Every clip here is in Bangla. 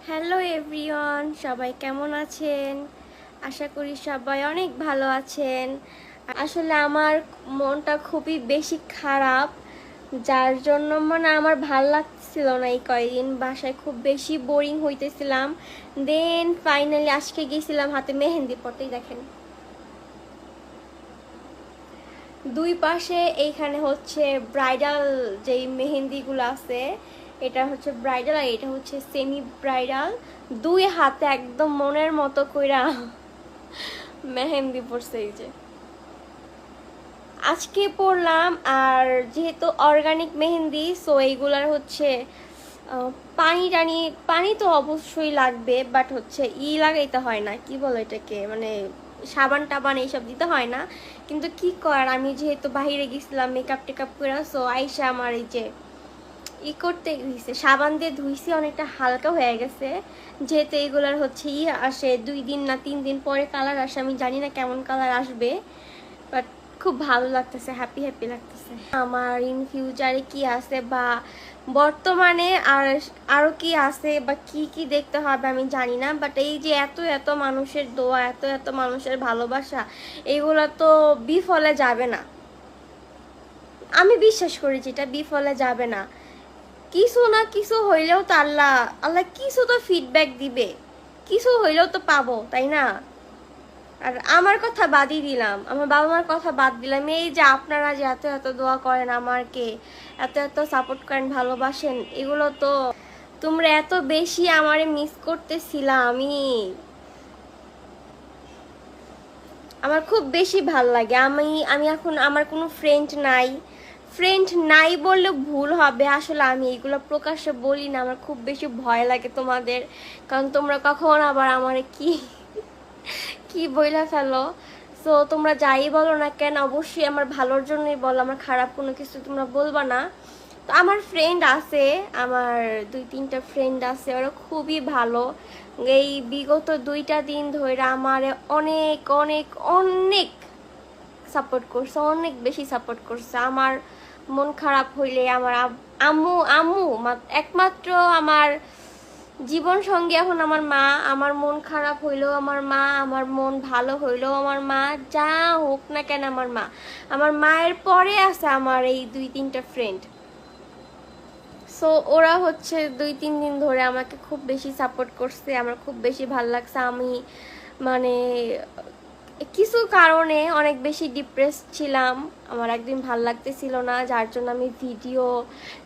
হ্যালো এভরিওয়ান, সবাই কেমন আছেন? আশা করি সবাই অনেক ভালো আছেন। আসলে আমার মনটা খুবই বেশি খারাপ, যার জন্য আমার ভাল লাগছিল না। এই কয়েকদিন বাসায় খুব বেশি বোরিং হইতেছিলাম। দেন ফাইনালি আজকে গেছিলাম হাতে মেহেন্দি পড়তেই। দেখেন দুই পাশে এইখানে হচ্ছে ব্রাইডাল যেই মেহেন্দিগুলো আছে, এটা হচ্ছে ব্রাইডাল আর এটা হচ্ছে সেমি ব্রাইডাল। দুই হাতে একদম মনের মতো কইরা মেহেন্দি পড়ছে। এই যে আজকে পড়লাম, আর যেহেতু অর্গানিক মেহেন্দি সো এইগুলার হচ্ছে পানি টানি, পানি তো অবশ্যই লাগবে, বাট হচ্ছে লাগাইতে হয় না, কি বলো এটাকে, সাবান টাবান এইসব দিতে হয় না। কিন্তু কি করার, আমি যেহেতু বাহিরে গেছিলাম মেকআপ টেকআপ করে, সো আইসা আমার এই যে করতে ধুইছে, সাবান দিয়ে ধুইছি, অনেকটা হালকা হয়ে গেছে। যেহেতু এইগুলার হচ্ছে আসে 2 দিন না 3 দিন পরে কালার আসে, আমি জানি না কেমন কালার আসবে, বাট খুব ভালো লাগতেছে, হ্যাপি হ্যাপি লাগতেছে। আমার ইন ফিউচারে কি আছে বা বর্তমানে আরো কি আছে বা কি কি দেখতে হবে আমি জানি না, বাট এই যে এত এত মানুষের দোয়া, এত এত মানুষের ভালোবাসা, এইগুলা তো বিফলে যাবে না। আমি বিশ্বাস করি যেটা বিফলে যাবে না। কিছু না কিছু হইলেও তো আল্লাহ আল্লাহ কিছু তো ফিডব্যাক দিবে, কিছু হইলেও তো পাবো, তাই না? আর আমার কথা বাদই দিলাম, আমার বাবা মার কথা বাদ দিলাম, এই যে আপনারা যে এত এত দোয়া করেন আমাকে, এত এত সাপোর্ট করেন, ভালোবাসেন, এগুলো তো তোমরা এত বেশি আমারে মিস করতেছিলাম। আমার খুব বেশি ভাল লাগে। আমি আমি এখন আমার কোনো ফ্রেন্ড নাই, ফ্রেন্ড নাই বললে ভুল হবে, আসলে আমি এইগুলো প্রকাশ্যে বলি না, আমার খুব বেশি ভয় লাগে তোমাদের, কারণ তোমরা কখন আবার আমারে কি কি বইলা ফেলো। সো তোমরা যাই বলো না কেন, অবশ্যই আমার ভালোর জন্যই বলো, আমার খারাপ কোনো কিছু তোমরা বলবা না। তো আমার ফ্রেন্ড আছে, আমার 2-3টা ফ্রেন্ড আছে, ওরা খুবই ভালো। এই বিগত 2টা দিন ধরে আমার অনেক অনেক অনেক সাপোর্ট করছে, অনেক বেশি সাপোর্ট করছে। আমার মন খারাপ হইলে আমার আম্মু আম্মু একমাত্র আমার জীবন সঙ্গী এখন আমার মা। আমার মন খারাপ হইলেও আমার মা, আমার মন ভালো হইলেও আমার মা, যা হোক না কেন আমার মা। আমার মায়ের পরে আছে আমার এই 2-3টা ফ্রেন্ড। সো ওরা হচ্ছে 2-3 দিন ধরে আমাকে খুব বেশি সাপোর্ট করছে, আমার খুব বেশি ভাল লাগছে। আমি মানে কিছু কারণে অনেক বেশি ডিপ্রেস ছিলাম, আমার একদিন ভাল লাগতেছিল না, যার জন্য আমি ভিডিও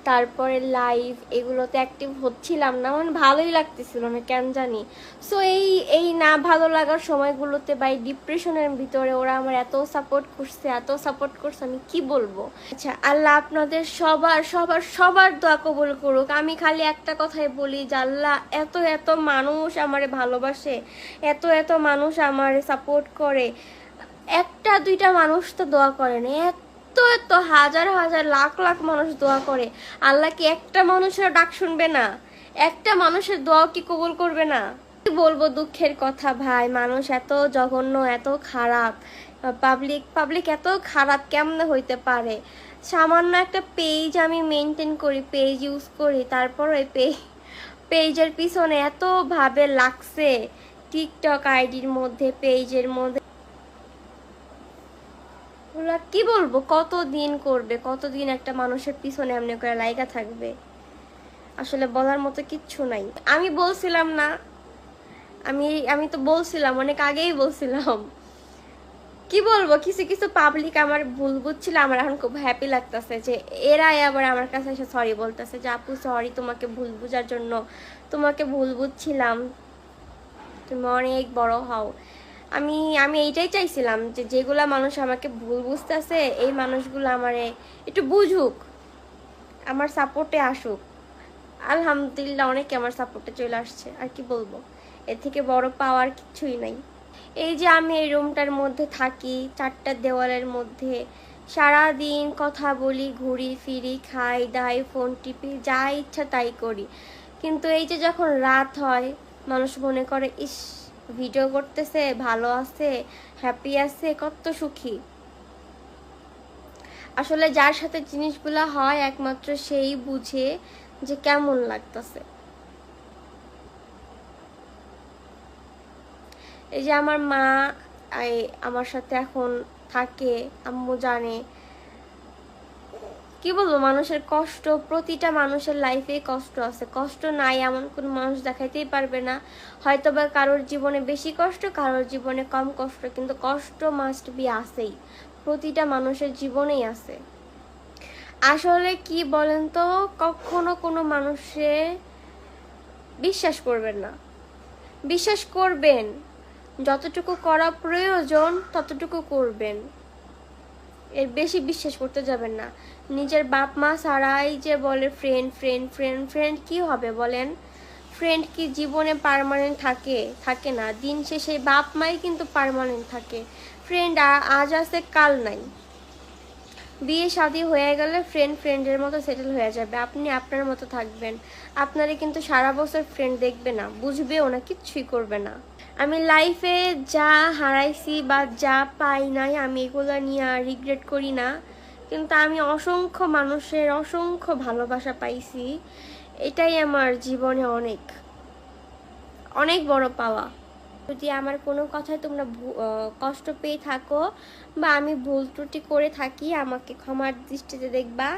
তারপরে লাইভ এগুলোতে অ্যাক্টিভ হচ্ছিলাম না, ভালোই লাগতেছিল না কেন জানি। সো এই এই না ভালো লাগার সময়গুলোতে বা এই ডিপ্রেশনের ভিতরে ওরা আমার এত সাপোর্ট করছে, এত সাপোর্ট করছে, আমি কি বলবো। আচ্ছা, আল্লাহ আপনাদের সবার সবার সবার দোয়া কবুল করুক। আমি খালি একটা কথাই বলি যে আল্লাহ এত এত মানুষ আমারে ভালোবাসে, এত এত মানুষ আমারে সাপোর্ট করে, একটা দুইটা মানুষ তো দোয়া করে না, এত এত হাজার হাজার লাখ লাখ মানুষ দোয়া করে। আল্লাহ কি একটা মানুষের ডাক শুনবে না? একটা মানুষের দোয়া কি কবুল করবে না? কি বলবো, দুঃখের কথা ভাই, মানুষ এত জঘন্য, এত খারাপ, পাবলিক পাবলিক এত খারাপ কেমনে হইতে পারে। সামান্য একটা পেজ আমি মেনটেন করি, পেজ ইউজ করি, তারপর ওই পেজের পিছনে এত ভাবে লাগছে, টিকটক আইডির মধ্যে, পেজের মধ্যে, ওরা কি বলবো, কতদিন করবে, কতদিন একটা মানুষের পিছনে এমনি করে লাইগা থাকবে, আসলে বলার মতো কিচ্ছু নাই। আমি বলছিলাম না, আমি আমি তো বলছিলাম, অনেক আগেই বলছিলাম। কি বলবো, কিছু কিছু পাবলিক আমার ভুল বুঝছিল, আমার এখন খুব হ্যাপি লাগতেছে যে এরাই আবার আমার কাছে এসে সরি বলতেছে যে আপু সরি তোমাকে ভুল বুঝার জন্য, তোমাকে ভুল বুঝছিলাম, তুমি অনেক বড় হও। আমি আমি এইটাই চাইছিলাম যে যেগুলা মানুষ আমাকে ভুল বুঝতেছে, এই মানুষগুলো আমারে একটু বুঝুক, আমার সাপোর্টে আসুক। আলহামদুলিল্লাহ অনেকে আমার সাপোর্টে চলে আসছে, আর কি বলবো, এর থেকে বড় পাওয়ার কিছুই নাই। এই যে আমি এই রুমটার মধ্যে থাকি, 4টা দেওয়ালের মধ্যে, সারা দিন কথা বলি, ঘুরি ফিরি, খাই দাই, ফোন টিপি, যা ইচ্ছা তাই করি, কিন্তু এই যে যখন রাত হয়, মানুষ মনে করে ইস ভিডিও করতেছে, ভালো আছে, হ্যাপি আছে, কত সুখী। আসলে যার সাথে জিনিসগুলা হয় একমাত্র সেই বুঝে যে কেমন লাগতেছে। এই যে আমার মা আমার সাথে এখন থাকে, আম্মু জানে। কি বলবো, মানুষের কষ্ট, প্রতিটা মানুষের লাইফে কষ্ট আছে, কষ্ট নাই এমন কোন মানুষ দেখাইতেই পারবে না। হয়তো বা কারোর জীবনে বেশি কষ্ট, কারোর জীবনে কম কষ্ট, কিন্তু কষ্ট মাস্ট বি আছেই, প্রতিটা মানুষের জীবনেই আছে। আসলে কি বলেন তো, কখনো কোনো মানুষে বিশ্বাস করবেন না। বিশ্বাস করবেন, যতটুকু করা প্রয়োজন ততটুকু করবেন, এর বেশি বিশ্বাস করতে যাবেন না। নিজের বাপ মা ছাড়াই যে বলে ফ্রেন্ড ফ্রেন্ড ফ্রেন্ড ফ্রেন্ড, কি হবে বলেন? ফ্রেন্ড কি জীবনে পার্মানেন্ট থাকে? থাকে না। দিন শেষে বাপ মাই কিন্তু পার্মানেন্ট থাকে, ফ্রেন্ড আজ আছে কাল নাই। বিয়ে শাদী হয়ে গেলে ফ্রেন্ড ফ্রেন্ডের মতো সেটেল হয়ে যাবে, আপনি আপনার মতো থাকবেন। আপনারে কিন্তু সারা বছর ফ্রেন্ড দেখবে না, বুঝবেও না, কিচ্ছুই করবে না। আমি লাইফে যা হারাইছি বা যা পাই নাই, আমি এগুলো নিয়ে আর রিগ্রেট করি না, কিন্তু আমি অসংখ্য মানুষের অসংখ্য ভালোবাসা পাইছি। এটাই আমার জীবনে অনেক অনেক বড় পাওয়া। যদি আমার কোনো কথায় তোমরা কষ্ট পেয়ে থাকো বা আমি ভুল ত্রুটি করে থাকি, আমাকে ক্ষমার দৃষ্টিতে দেখবা।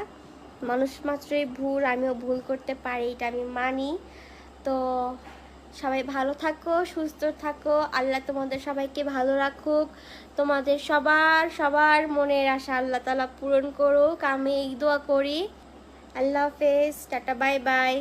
মানুষ মাত্রই ভুল, আমিও ভুল করতে পারি, এটা আমি মানি। তো সবাই ভালো থাকো, সুস্থ থাকো, আল্লাহ তোমাদের সবাইকে ভালো রাখুক, তোমাদের সবার সবার মনের আশা আল্লাহ তাআলা পূরণ করুক, আমি এই দোয়া করি। আল্লাহ হাফেজ, টাটা, বাই বাই।